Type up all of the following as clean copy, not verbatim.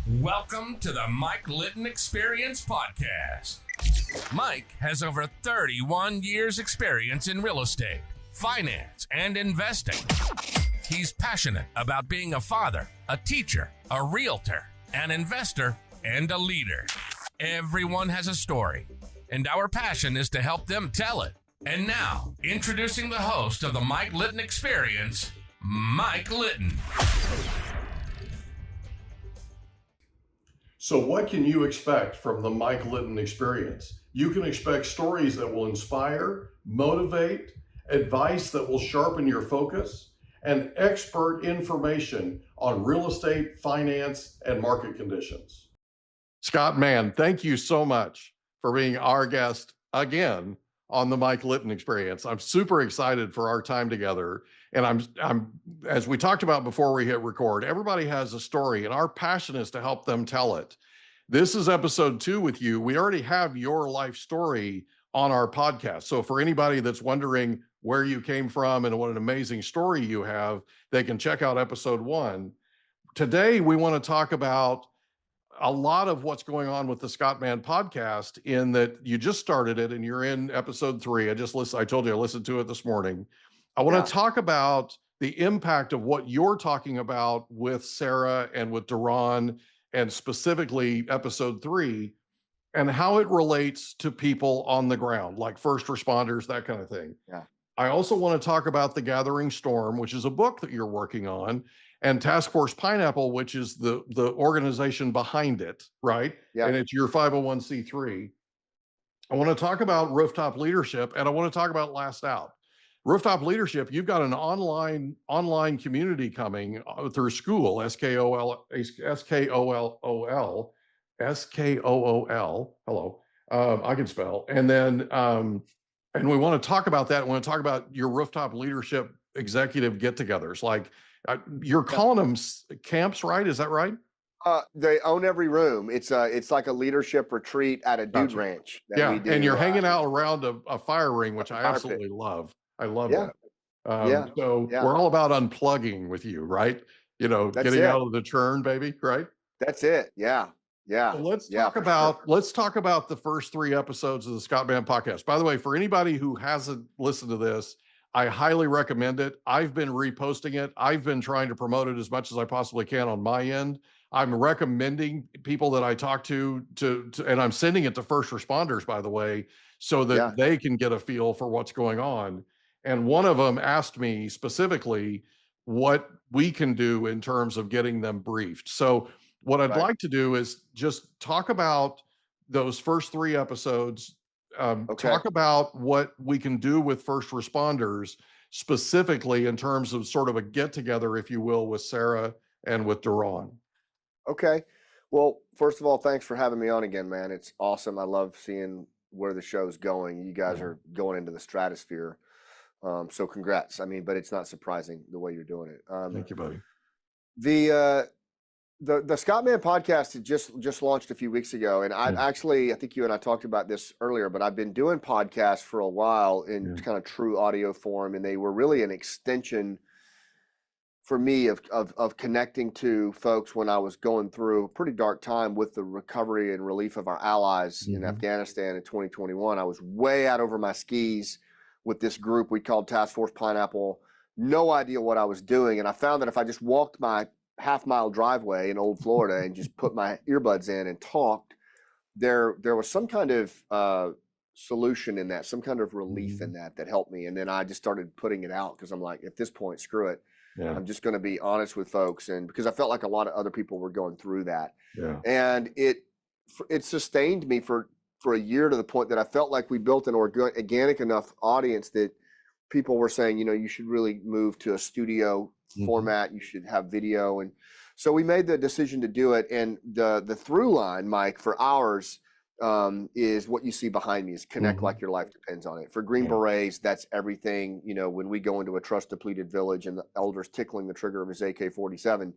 Welcome to the Mike Litton Experience podcast. Mike has over 31 years experience in real estate, finance, and investing. He's passionate about being a father, a teacher, a realtor, an investor, and a leader. Everyone has a story, and our passion is to help them tell it. And now, introducing the host of the Mike Litton Experience, Mike Litton. So what can you expect from the Mike Litton Experience? You can expect stories that will inspire, motivate, advice that will sharpen your focus, and expert information on real estate, finance, and market conditions. Scott Mann, thank you so much for being our guest again on the Mike Litton Experience. I'm super excited for our time together. And I'm as we talked about before we hit record, everybody has a story and our passion is to help them tell it. This is episode 2 with you. We already have your life story on our podcast. So for anybody that's wondering where you came from and what an amazing story you have, they can check out episode 1. Today, we want to talk about a lot of what's going on with the Scott Mann podcast, in that you just started it and you're in episode 3. I told you I listened to it this morning. I want to talk about the impact of what you're talking about with Sarah and with Duran, and specifically episode 3, and how it relates to people on the ground, like first responders, that kind of thing. Yeah. I also want to talk about The Gathering Storm, which is a book that you're working on, and Task Force Pineapple, which is the organization behind it, right? Yeah. And it's your 501c3. I want to talk about Rooftop Leadership, and I want to talk about Last Out. Rooftop Leadership, you've got an online community coming through school, SKOOL. Hello, I can spell. And then, and we want to talk about that. We want to talk about your Rooftop Leadership executive get-togethers. Like you're calling them camps, right? Is that right? They own every room. It's like a leadership retreat at a dude ranch. Yeah, we do. And you're hanging out around a fire ring, which I absolutely love. I love that. So we're all about unplugging with you, right? You know, getting out of the churn, baby, right? That's it. Yeah. So let's talk about the first 3 episodes of the Scott Mann podcast. By the way, for anybody who hasn't listened to this, I highly recommend it. I've been reposting it. I've been trying to promote it as much as I possibly can on my end. I'm recommending people that I talk to, and I'm sending it to first responders, by the way, so that they can get a feel for what's going on. And one of them asked me specifically what we can do in terms of getting them briefed. So what I'd like to do is just talk about those first 3 episodes, talk about what we can do with first responders, specifically in terms of sort of a get-together, if you will, with Sarah and with Duran. Okay. Well, first of all, thanks for having me on again, man. It's awesome. I love seeing where the show's going. You guys are going into the stratosphere. So congrats. I mean, but it's not surprising the way you're doing it. Thank you, buddy. The Scott Mann podcast had just launched a few weeks ago, and I think you and I talked about this earlier, but I've been doing podcasts for a while in kind of true audio form, and they were really an extension for me of connecting to folks when I was going through a pretty dark time with the recovery and relief of our allies in Afghanistan in 2021. I was way out over my skis with this group we called Task Force Pineapple. No idea what I was doing, and I found that if I just walked my half-mile driveway in Old Florida and just put my earbuds in and talked, there was some kind of solution in that, some kind of relief in that helped me. And then I just started putting it out because I'm like, at this point, screw it. Yeah. I'm just going to be honest with folks, and because I felt like a lot of other people were going through that. Yeah. And it sustained me for a year, to the point that I felt like we built an organic enough audience that people were saying, you know, you should really move to a studio format. You should have video. And so we made the decision to do it. And the through line, Mike, for ours is what you see behind me, is connect like your life depends on it. For Green Berets, that's everything. You know, when we go into a trust depleted village and the elder's tickling the trigger of his AK-47,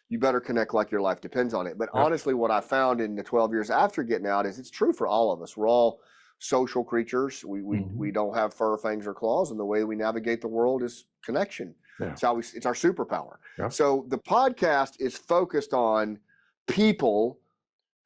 you better connect like your life depends on it. But honestly, what I found in the 12 years after getting out is it's true for all of us. We're all social creatures. We don't have fur, fangs, or claws, and the way we navigate the world is connection. It's our superpower. So the podcast is focused on people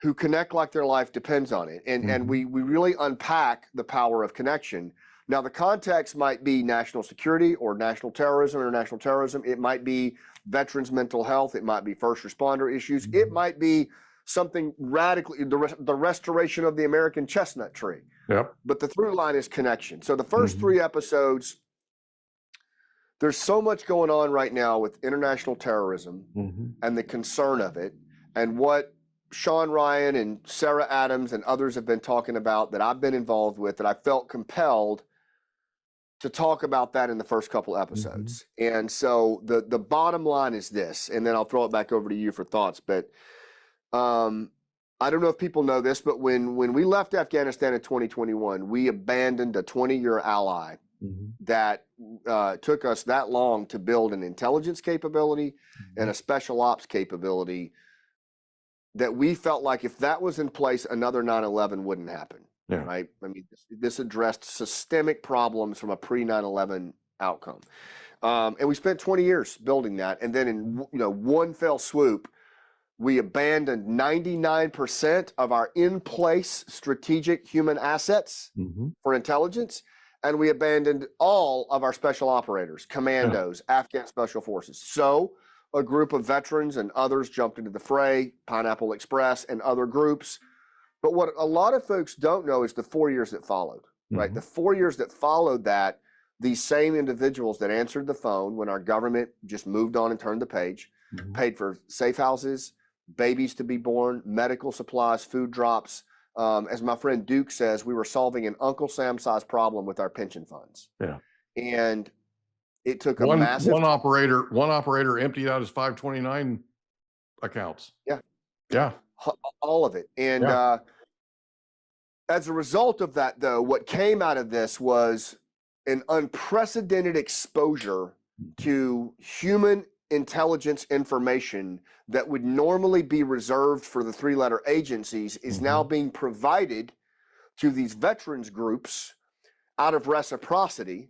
who connect like their life depends on it. And we really unpack the power of connection. Now, the context might be national security or national terrorism, international terrorism. It might be veterans' mental health. It might be first responder issues. It might be something radically, the restoration of the American chestnut tree. Yep. But the through line is connection. So the first 3 episodes, there's so much going on right now with international terrorism and the concern of it, and what Sean Ryan and Sarah Adams and others have been talking about that I've been involved with, that I felt compelled to talk about that in the first couple episodes. And so the bottom line is this, and then I'll throw it back over to you for thoughts. But I don't know if people know this, but when we left Afghanistan in 2021, we abandoned a 20-year ally that took us that long to build an intelligence capability and a special ops capability that we felt like if that was in place, another 9/11 wouldn't happen. Yeah. Right? I mean, this addressed systemic problems from a pre-9/11 outcome. And we spent 20 years building that. And then in one fell swoop, we abandoned 99% of our in-place strategic human assets for intelligence. And we abandoned all of our special operators, commandos, Afghan special forces. So a group of veterans and others jumped into the fray, Pineapple Express and other groups. But what a lot of folks don't know is the 4 years that followed, right? The 4 years that followed that, these same individuals that answered the phone when our government just moved on and turned the page, paid for safe houses, babies to be born, medical supplies, food drops. As my friend Duke says, we were solving an Uncle Sam-sized problem with our pension funds. Yeah. And it took a massive... One operator emptied out his 529 accounts. Yeah. Yeah. All of it. And as a result of that, though, what came out of this was an unprecedented exposure to human intelligence information that would normally be reserved for the 3-letter agencies is now being provided to these veterans groups out of reciprocity.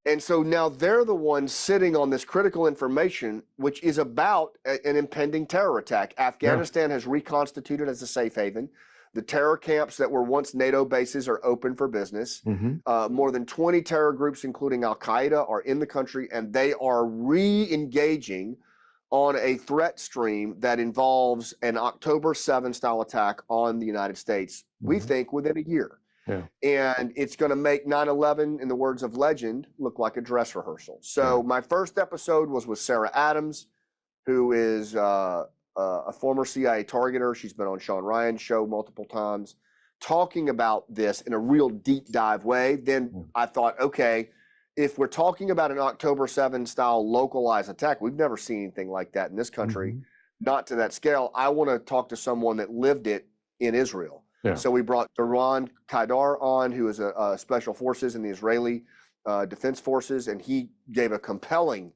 And so now they're the ones sitting on this critical information, which is about an impending terror attack. Afghanistan has reconstituted as a safe haven. The terror camps that were once NATO bases are open for business. More than 20 terror groups, including Al-Qaeda, are in the country, and they are re-engaging on a threat stream that involves an October 7 style attack on the United States, we think within a year. And it's going to make 9/11, in the words of legend, look like a dress rehearsal. So my first episode was with Sarah Adams, who is a former CIA targeter. She's been on Sean Ryan's show multiple times, talking about this in a real deep dive way. Then I thought, okay, if we're talking about an October 7 style localized attack, we've never seen anything like that in this country, not to that scale. I want to talk to someone that lived it in Israel. So we brought Doron Kaidar on, who is a special forces in the Israeli Defense Forces, and he gave a compelling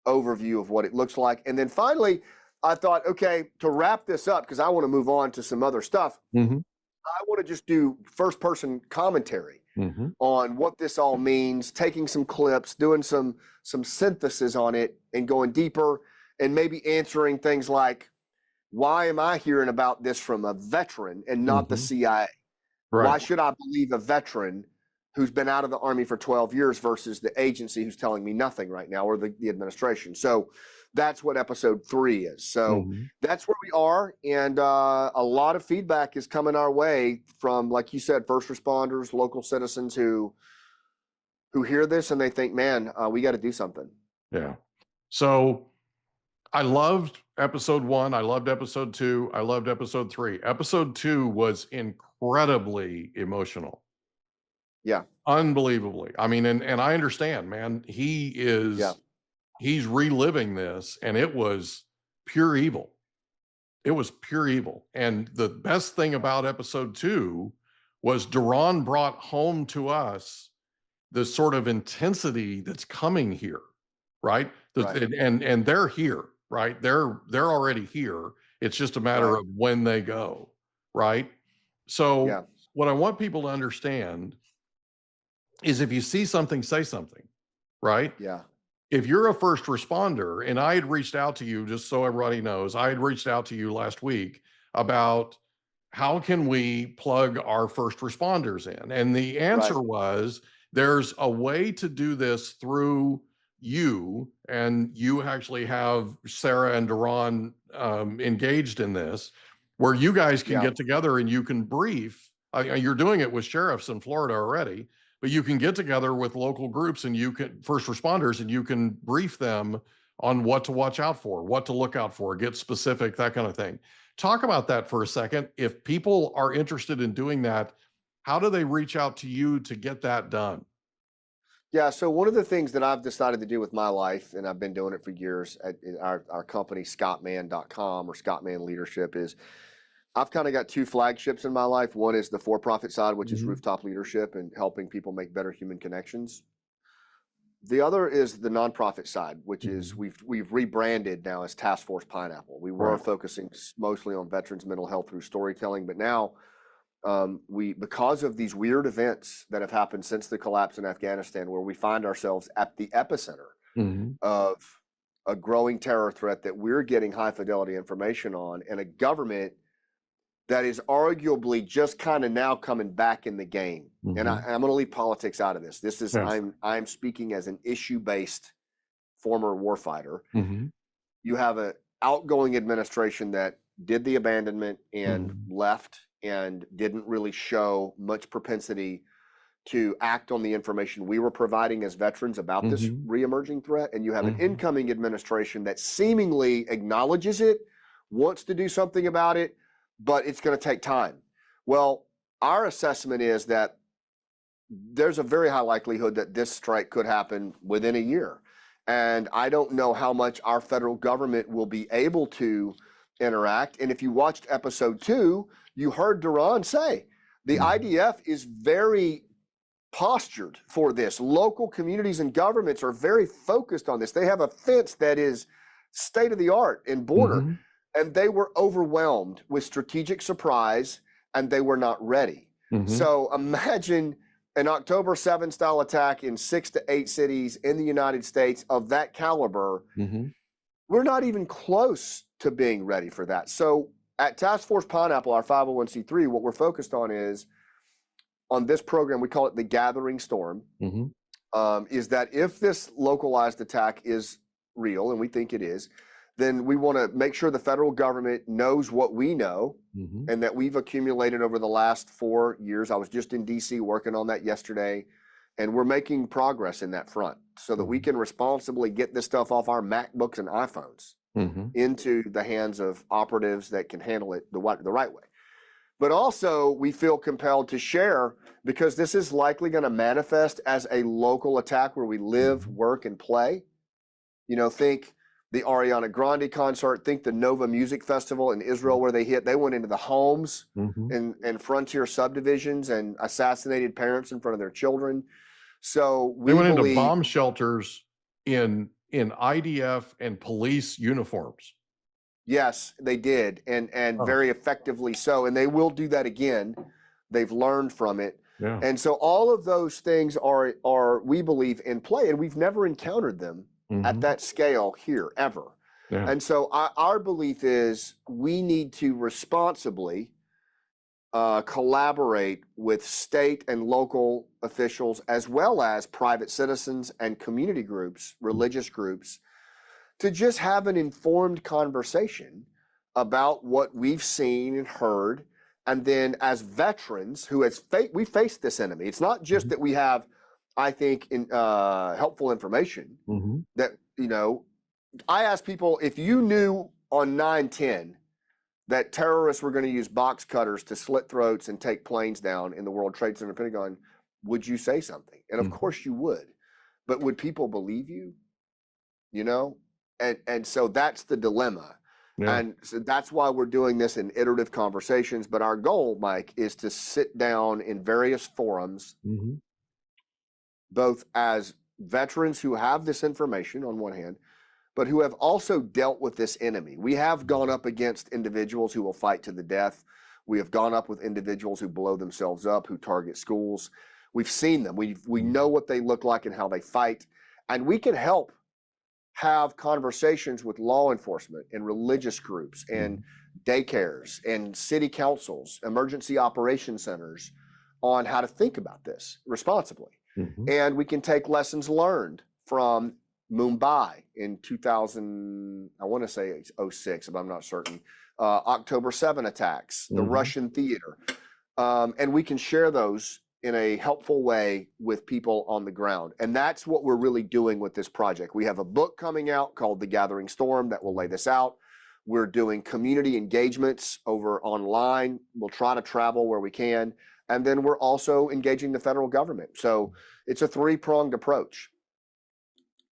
overview of what it looks like. And then finally, I thought, okay, to wrap this up, because I want to move on to some other stuff, I want to just do first-person commentary on what this all means, taking some clips, doing some synthesis on it, and going deeper, and maybe answering things like, why am I hearing about this from a veteran and not the CIA? Why should I believe a veteran who's been out of the Army for 12 years versus the agency who's telling me nothing right now, or the administration? So that's what episode 3 is. So that's where we are. And a lot of feedback is coming our way from, like you said, first responders, local citizens who hear this and they think, man, we got to do something. Yeah. So I loved episode 1. I loved episode 2. I loved episode 3. Episode 2 was incredibly emotional. Yeah. Unbelievably. I mean, and I understand, man, he's reliving this, and it was pure evil. It was pure evil. And the best thing about episode 2 was Doron brought home to us the sort of intensity that's coming here, right? And they're here, right? They're already here. It's just a matter of when they go, right? So what I want people to understand is, if you see something, say something, right? Yeah. if you're a first responder, and I had reached out to you, just so everybody knows, I had reached out to you last week about how can we plug our first responders in? And the answer was, there's a way to do this through you, and you actually have Sarah and Duran engaged in this, where you guys can get together and you can brief. You're doing it with sheriffs in Florida already, but you can get together with local groups and you can, first responders, and you can brief them on what to watch out for, what to look out for, get specific, that kind of thing. Talk about that for a second. If people are interested in doing that, how do they reach out to you to get that done? Yeah, so one of the things that I've decided to do with my life, and I've been doing it for years at our company, scottmann.com or Scott Mann Leadership, is I've kind of got two flagships in my life. One is the for-profit side, which is Rooftop Leadership and helping people make better human connections. The other is the nonprofit side, which is we've rebranded now as Task Force Pineapple. We were focusing mostly on veterans' mental health through storytelling, but now because of these weird events that have happened since the collapse in Afghanistan, where we find ourselves at the epicenter of a growing terror threat that we're getting high fidelity information on, and a government that is arguably just kind of now coming back in the game. And I'm going to leave politics out of this. This is I'm speaking as an issue-based former warfighter. You have an outgoing administration that did the abandonment and left and didn't really show much propensity to act on the information we were providing as veterans about this reemerging threat. And you have an incoming administration that seemingly acknowledges it, wants to do something about it, but it's going to take time. Well, our assessment is that there's a very high likelihood that this strike could happen within a year. And I don't know how much our federal government will be able to interact. And if you watched episode 2, you heard Duran say the IDF is very postured for this. Local communities and governments are very focused on this. They have a fence that is state of the art in border, and they were overwhelmed with strategic surprise, and they were not ready. So imagine an October 7 style attack in 6 to 8 cities in the United States of that caliber. We're not even close to being ready for that. So at Task Force Pineapple, our 501c3, what we're focused on is, on this program, we call it the Gathering Storm, is that if this localized attack is real, and we think it is, then we want to make sure the federal government knows what we know and that we've accumulated over the last 4 years. I was just in DC working on that yesterday, and we're making progress in that front so that we can responsibly get this stuff off our MacBooks and iPhones into the hands of operatives that can handle it the right way. But also, we feel compelled to share, because this is likely going to manifest as a local attack where we live, work, and play. You know, think the Ariana Grande concert, think the Nova Music Festival in Israel where they went into the homes and frontier subdivisions and assassinated parents in front of their children. So they went into bomb shelters in IDF and police uniforms. Yes, they did, and very effectively so, and they will do that again. They've learned from it. And so all of those things are we believe in play, and we've never encountered them at that scale here ever. And so our belief is we need to responsibly collaborate with state and local officials, as well as private citizens and community groups, religious groups, to just have an informed conversation about what we've seen and heard. And then as veterans who we face this enemy, it's not just that we have, I think, helpful information that, you know, I ask people, if you knew on 9/10 that terrorists were going to use box cutters to slit throats and take planes down in the World Trade Center, Pentagon, would you say something? And of course you would, but would people believe you? You know? And so that's the dilemma. And so that's why we're doing this in iterative conversations. But our goal, Mike, is to sit down in various forums, both as veterans who have this information on one hand, but who have also dealt with this enemy. We have gone up against individuals who will fight to the death. We have gone up with individuals who blow themselves up, who target schools. We've seen them. We know what they look like and how they fight. And we can help have conversations with law enforcement and religious groups and daycares and city councils, emergency operation centers on how to think about this responsibly. And we can take lessons learned from Mumbai in 2000, I want to say 06, but I'm not certain, October 7 attacks, the Russian theater. And we can share those in a helpful way with people on the ground. And that's what we're really doing with this project. We have a book coming out called The Gathering Storm that will lay this out. We're doing community engagements over online. We'll try to travel where we can. And then we're also engaging the federal government. So it's a three-pronged approach.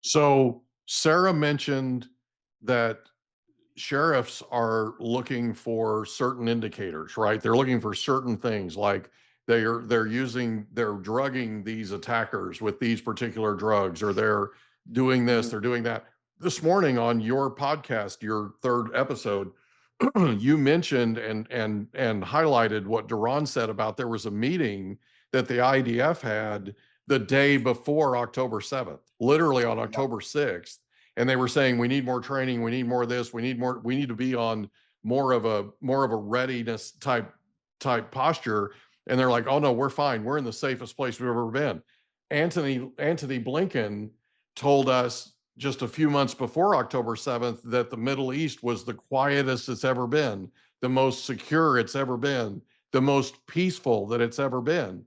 So Sarah mentioned that sheriffs are looking for certain indicators, right? They're looking for certain things, like they're drugging these attackers with these particular drugs, or they're doing this, they're doing that. This morning on your podcast, your third episode, you mentioned and highlighted what Duran said about there was a meeting that the IDF had the day before October 7th, literally on October 6th. And they were saying, we need more training, we need more of this, we need to be on more of a readiness type posture. And they're like, oh no, we're fine. We're in the safest place we've ever been. Anthony Blinken told us just a few months before October 7th that the Middle East was the quietest it's ever been, the most secure it's ever been, the most peaceful that it's ever been.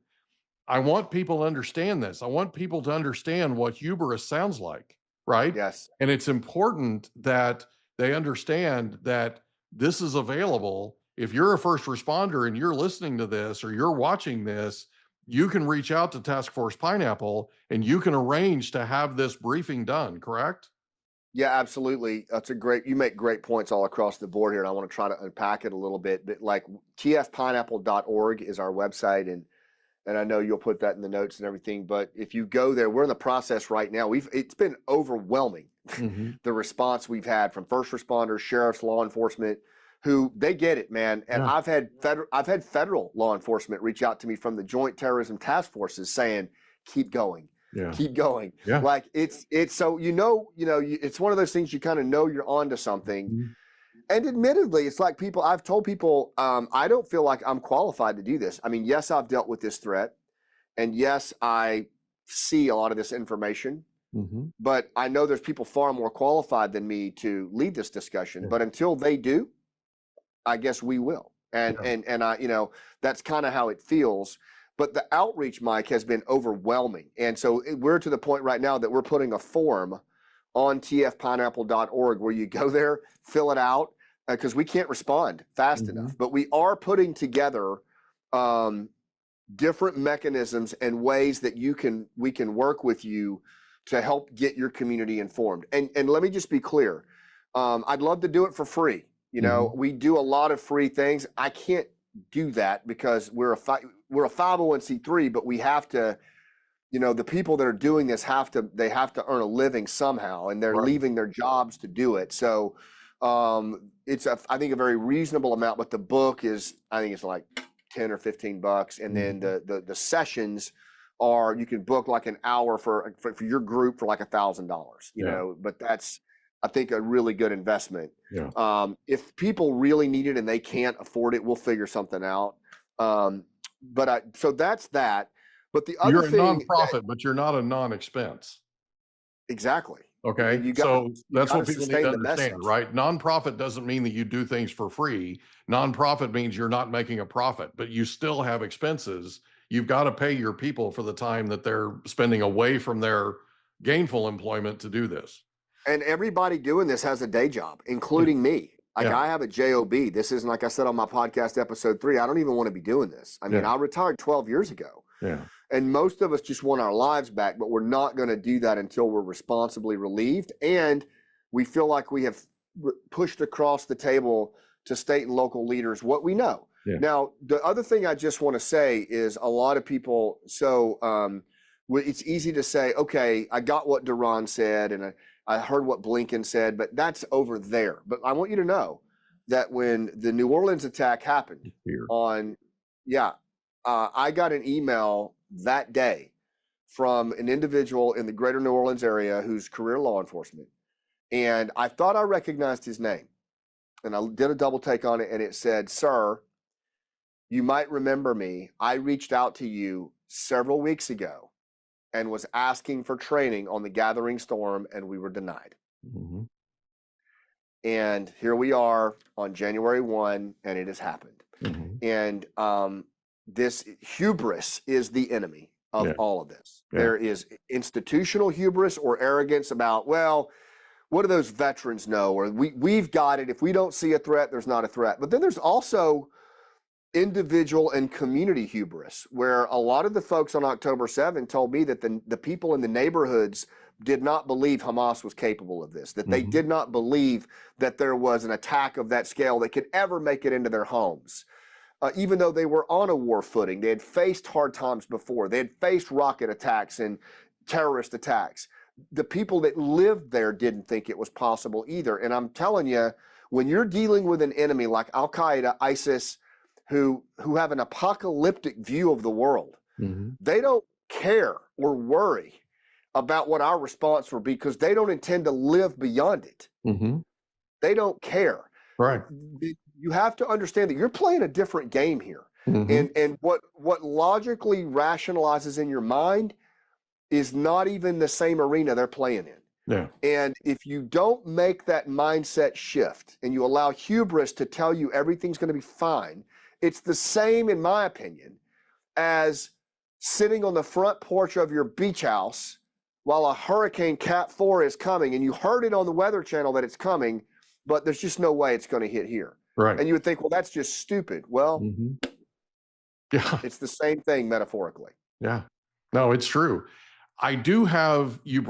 I want people to understand this. I want people to understand what hubris sounds like, right? Yes. And it's important that they understand that this is available. If you're a first responder and you're listening to this or you're watching this, you can reach out to Task Force Pineapple and you can arrange to have this briefing done, correct? Yeah, absolutely. You make great points all across the board here, and I want to try to unpack it a little bit. But like tfpineapple.org is our website, and I know you'll put that in the notes and everything. But if you go there, we're in the process right now. It's been overwhelming, the response we've had from first responders, sheriffs, law enforcement, who they get it, man. And I've had federal law enforcement reach out to me from the Joint Terrorism Task Forces saying, keep going. Keep going. Like it's so, it's one of those things you kind of know you're onto something. And admittedly, it's like I've told people, I don't feel like I'm qualified to do this. I mean, yes, I've dealt with this threat, and yes, I see a lot of this information, but I know there's people far more qualified than me to lead this discussion. But until they do, I guess we will. And I, that's kind of how it feels. But the outreach, Mike, has been overwhelming. And so we're to the point right now that we're putting a form on tfpineapple.org where you go there, fill it out, because we can't respond fast enough. But we are putting together different mechanisms and ways that we can work with you to help get your community informed. And let me just be clear. I'd love to do it for free. We do a lot of free things. I can't do that because we're a 501c3, but we have to, the people that are doing this have to earn a living somehow, and they're leaving their jobs to do it. So it's I think a very reasonable amount, but the book is, I think it's like 10 or 15 bucks. And then the sessions are, you can book like an hour for your group for like $1,000, but that's, I think, a really good investment. If people really need it and they can't afford it, we'll figure something out. So that's that. But the other thing, you're a nonprofit, but you're not a non-expense. Exactly. Okay. So that's what people need to understand, right? Nonprofit doesn't mean that you do things for free. Nonprofit means you're not making a profit, but you still have expenses. You've got to pay your people for the time that they're spending away from their gainful employment to do this. And everybody doing this has a day job, including me. I have a job. This isn't, like I said on my podcast, episode 3, I don't even want to be doing this. I mean, I retired 12 years ago. And most of us just want our lives back, but we're not going to do that until we're responsibly relieved. And we feel like we have pushed across the table to state and local leaders what we know. Now, the other thing I just want to say is a lot of people, it's easy to say, okay, I got what Duran said, and I heard what Blinken said, but that's over there. But I want you to know that when the New Orleans attack happened I got an email that day from an individual in the greater New Orleans area who's career law enforcement. And I thought I recognized his name. And I did a double take on it, and it said, "Sir, you might remember me. I reached out to you several weeks ago and was asking for training on the Gathering Storm, and we were denied." Mm-hmm. And here we are on January 1, and it has happened. Mm-hmm. And this hubris is the enemy of all of this. Yeah. There is institutional hubris or arrogance about, well, what do those veterans know? Or we've got it. If we don't see a threat, there's not a threat. But then there's also individual and community hubris, where a lot of the folks on October 7 told me that the people in the neighborhoods did not believe Hamas was capable of this, that they did not believe that there was an attack of that scale that could ever make it into their homes. Even though they were on a war footing, they had faced hard times before. They had faced rocket attacks and terrorist attacks. The people that lived there didn't think it was possible either. And I'm telling you, when you're dealing with an enemy like Al-Qaeda, ISIS, who have an apocalyptic view of the world, they don't care or worry about what our response will be, because they don't intend to live beyond it. They don't care. Right. You have to understand that you're playing a different game here. And what logically rationalizes in your mind is not even the same arena they're playing in. Yeah. And if you don't make that mindset shift and you allow hubris to tell you everything's going to be fine, it's the same, in my opinion, as sitting on the front porch of your beach house while a hurricane Cat 4 is coming, and you heard it on the Weather Channel that it's coming, but there's just no way it's going to hit here. Right. And you would think, well, that's just stupid. Well, yeah, it's the same thing metaphorically. Yeah. No, it's true. I do have, you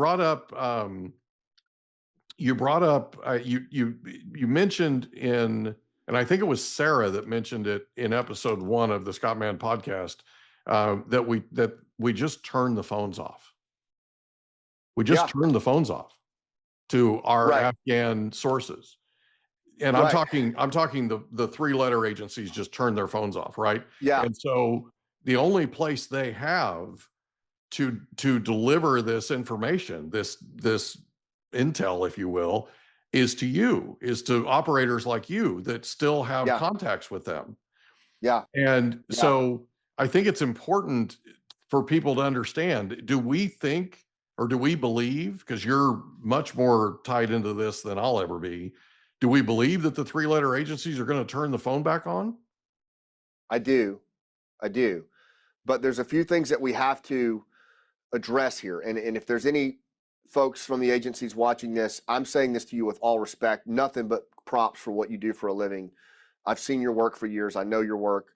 mentioned in, and I think it was Sarah that mentioned it in episode 1 of the Scott Mann podcast, that we just turned the phones off. We just turned the phones off to our Afghan sources. And I'm talking the 3-letter agencies just turned their phones off, right? Yeah. And so the only place they have to deliver this information, this intel, if you will, is to operators like you that still have contacts with them. Yeah. And so I think it's important for people to understand, do we think, or do we believe, because you're much more tied into this than I'll ever be, do we believe that the 3-letter agencies are going to turn the phone back on? I do. But there's a few things that we have to address here. And if there's any folks from the agencies watching this, I'm saying this to you with all respect, nothing but props for what you do for a living. I've seen your work for years. I know your work.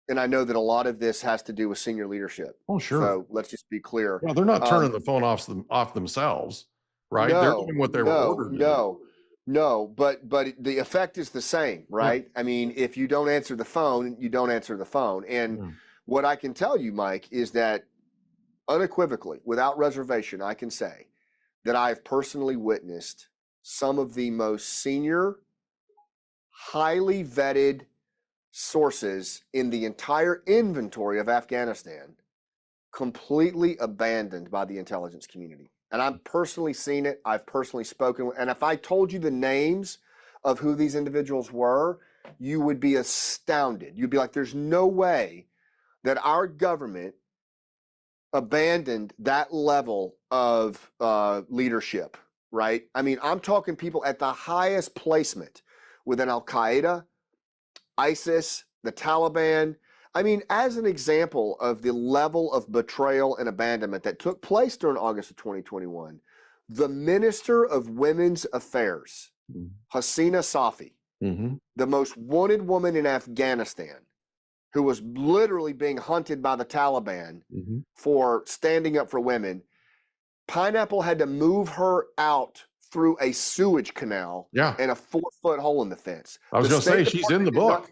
And I know that a lot of this has to do with senior leadership. Oh, sure. So let's just be clear. Well, they're not turning the phone off themselves, right? They're doing what they were ordered to do. No, but the effect is the same, right? I mean, if you don't answer the phone, you don't answer the phone. And what I can tell you, Mike, is that unequivocally, without reservation, I can say that I've personally witnessed some of the most senior, highly vetted sources in the entire inventory of Afghanistan completely abandoned by the intelligence community. And I've personally seen it. I've personally spoken. And if I told you the names of who these individuals were, you would be astounded. You'd be like, there's no way that our government abandoned that level of leadership, right? I mean, I'm talking people at the highest placement within Al-Qaeda, ISIS, the Taliban. I mean, as an example of the level of betrayal and abandonment that took place during August of 2021, the Minister of Women's Affairs, Hasina Safi, the most wanted woman in Afghanistan, who was literally being hunted by the Taliban for standing up for women, Pineapple had to move her out through a sewage canal and a 4-foot hole in the fence. I was going to say, she's in the book.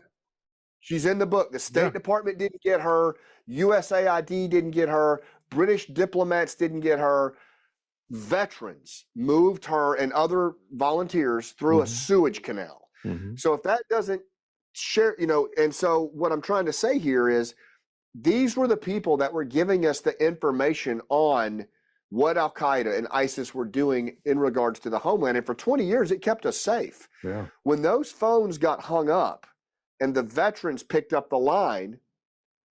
She's in the book. The State Department didn't get her. USAID didn't get her. British diplomats didn't get her. Veterans moved her and other volunteers through a sewage canal. So if that doesn't share, and so what I'm trying to say here is these were the people that were giving us the information on what Al Qaeda and ISIS were doing in regards to the homeland. And for 20 years, it kept us safe. Yeah. When those phones got hung up and the veterans picked up the line,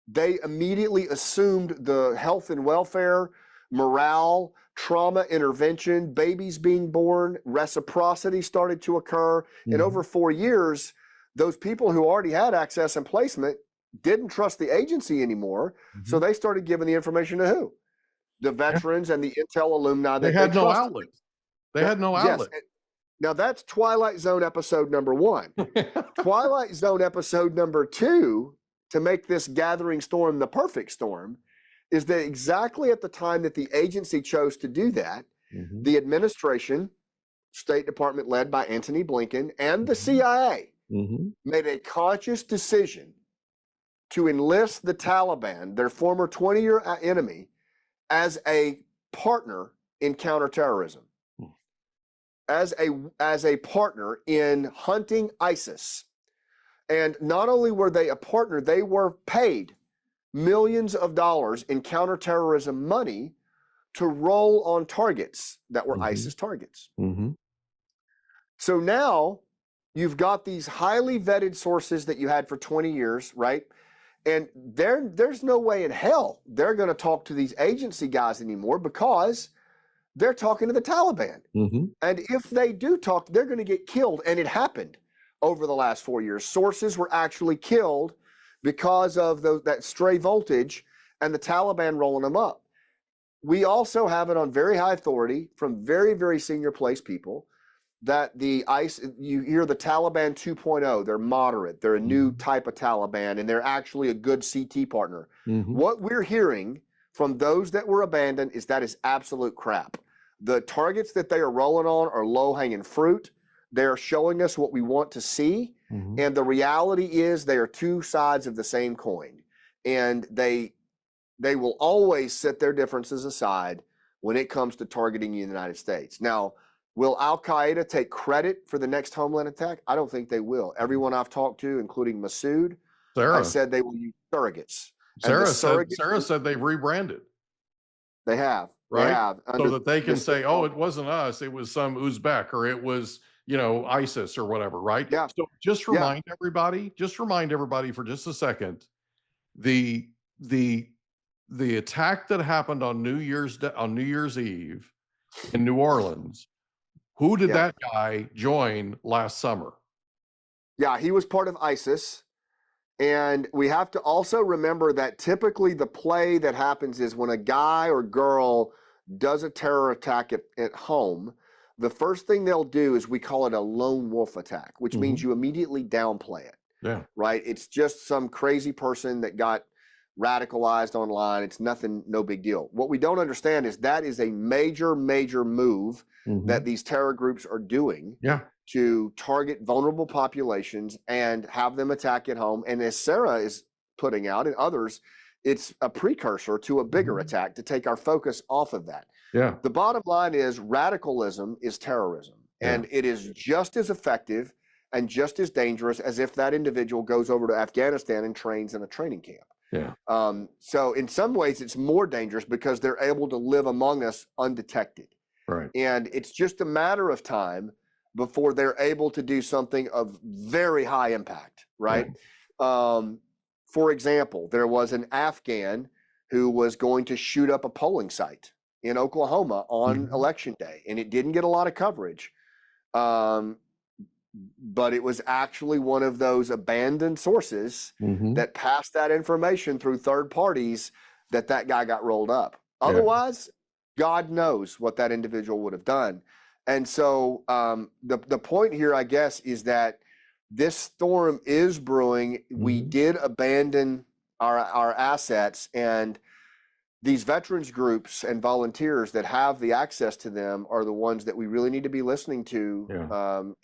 they immediately assumed the health and welfare, morale, trauma intervention, babies being born, reciprocity started to occur. And over 4 years, those people who already had access and placement didn't trust the agency anymore. So they started giving the information to who? The veterans and the Intel alumni that They had no trusted. outlet. They had no outlet. Yes. Now that's Twilight Zone episode number 1. Twilight Zone episode number 2, to make this gathering storm the perfect storm, is that exactly at the time that the agency chose to do that, the administration, State Department led by Antony Blinken, and the CIA made a conscious decision to enlist the Taliban, their former 20-year enemy, as a partner in counterterrorism, as a partner in hunting ISIS. And not only were they a partner, they were paid millions of dollars in counterterrorism money to roll on targets that were ISIS targets. So now you've got these highly vetted sources that you had for 20 years, right? And there's no way in hell they're going to talk to these agency guys anymore, because they're talking to the Taliban. And if they do talk, they're going to get killed. And it happened over the last 4 years. Sources were actually killed because of that stray voltage and the Taliban rolling them up. We also have it on very high authority from very, very senior place people that you hear the Taliban 2.0, they're moderate, they're a new type of Taliban, and they're actually a good CT partner. What we're hearing from those that were abandoned is that is absolute crap. The targets that they are rolling on are low-hanging fruit. They're showing us what we want to see, and the reality is they are two sides of the same coin, and they will always set their differences aside when it comes to targeting the United States. Now, will Al Qaeda take credit for the next homeland attack? I don't think they will. Everyone I've talked to, including Masood, I said they will use surrogates. Sarah said they've rebranded. They have. Right? They have. So that they can say, oh, it wasn't us, it was some Uzbek, or it was, ISIS or whatever, right? Yeah. So just remind everybody for just a second, the attack that happened on New Year's Eve in New Orleans, who did that guy join last summer? Yeah, he was part of ISIS. And we have to also remember that typically the play that happens is when a guy or girl does a terror attack at home, the first thing they'll do is we call it a lone wolf attack, which means you immediately downplay it. Yeah. Right? It's just some crazy person that got radicalized online. It's nothing, no big deal. What we don't understand is that is a major, major move that these terror groups are doing to target vulnerable populations and have them attack at home. And as Sarah is putting out and others, it's a precursor to a bigger attack to take our focus off of that. Yeah. The bottom line is radicalism is terrorism, and it is just as effective and just as dangerous as if that individual goes over to Afghanistan and trains in a training camp. Yeah. So in some ways it's more dangerous because they're able to live among us undetected. Right. And it's just a matter of time before they're able to do something of very high impact, right? For example, there was an Afghan who was going to shoot up a polling site in Oklahoma on election day, and it didn't get a lot of coverage. But it was actually one of those abandoned sources that passed that information through third parties that guy got rolled up. Otherwise, God knows what that individual would have done. And so the point here, I guess, is that this storm is brewing. We did abandon our assets, and these veterans groups and volunteers that have the access to them are the ones that we really need to be listening to.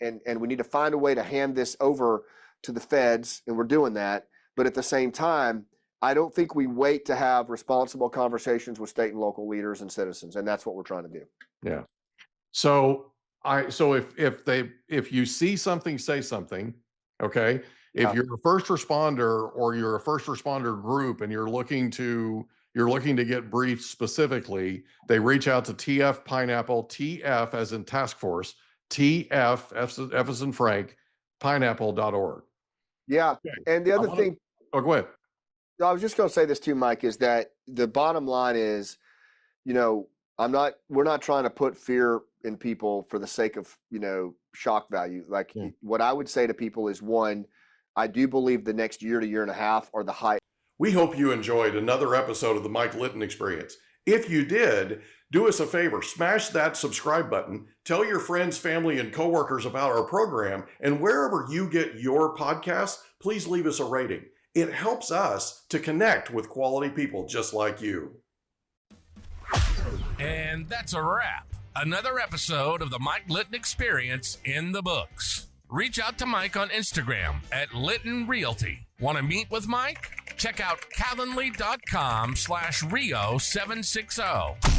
And we need to find a way to hand this over to the feds, and we're doing that. But at the same time, I don't think we wait to have responsible conversations with state and local leaders and citizens, and that's what we're trying to do. Yeah. So if you see something, say something. Okay. If you're a first responder or you're a first responder group and you're looking to, you're looking to get briefed specifically, they reach out to TF Pineapple, TF as in task force, TF, F as in Frank, pineapple.org. Yeah. Okay. And the other thing, Oh, go ahead. I was just going to say this too, Mike, is that the bottom line is, we're not trying to put fear in people for the sake of, shock value. Like what I would say to people is, one, I do believe the next year to year and a half are the high. We hope you enjoyed another episode of the Mike Litton Experience. If you did, do us a favor, smash that subscribe button, tell your friends, family, and coworkers about our program, and wherever you get your podcasts, please leave us a rating. It helps us to connect with quality people just like you. And that's a wrap. Another episode of the Mike Litton Experience in the books. Reach out to Mike on Instagram at Litton Realty. Want to meet with Mike? Check out calendly.com/Rio760.